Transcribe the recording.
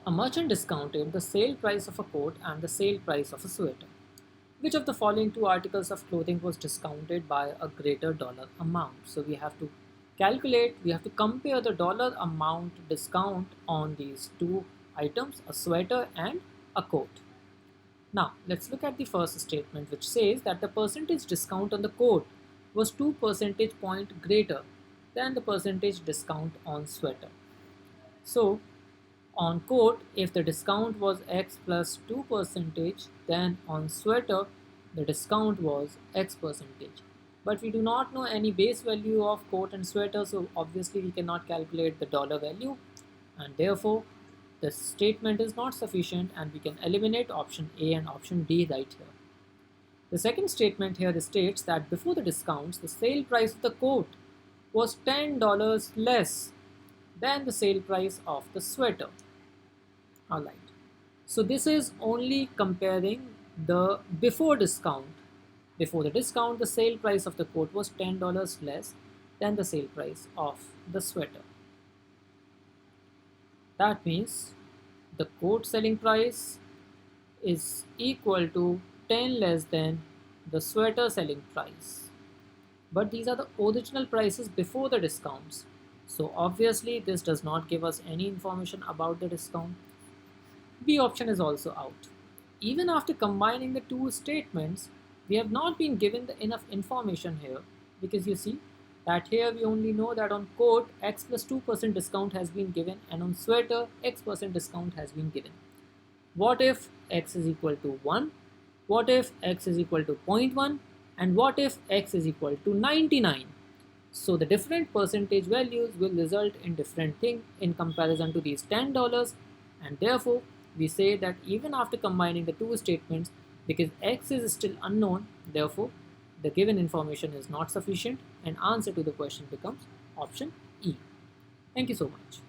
A merchant discounted the sale price of a coat and the sale price of a sweater. Which of the following two articles of clothing was discounted by a greater dollar amount? So we have to we have to compare the dollar amount discount on these two items, a sweater and a coat. Now, let's look at the first statement, which says that the percentage discount on the coat was 2 percentage point greater than the percentage discount on sweater. So, on coat, if the discount was X plus 2 percentage, then on sweater, the discount was X percentage. But we do not know any base value of coat and sweater, so obviously we cannot calculate the dollar value, and therefore this statement is not sufficient and we can eliminate option A and option D right here. The second statement here states that before the discounts, the sale price of the coat was $10 less than the sale price of the sweater. Alright, so this is only comparing the before discount. Before the discount, the sale price of the coat was $10 less than the sale price of the sweater. That means the coat selling price is equal to 10 less than the sweater selling price. But these are the original prices before the discounts. So obviously this does not give us any information about the discount. B option is also out. Even after combining the two statements, we have not been given enough information here, because you see that here we only know that on coat X plus 2% discount has been given and on sweater X% discount has been given. What if X is equal to 1? What if X is equal to 0.1? And what if X is equal to 99? So the different percentage values will result in different thing in comparison to these $10, and therefore we say that even after combining the two statements, because X is still unknown, therefore the given information is not sufficient and answer to the question becomes option E. Thank you so much.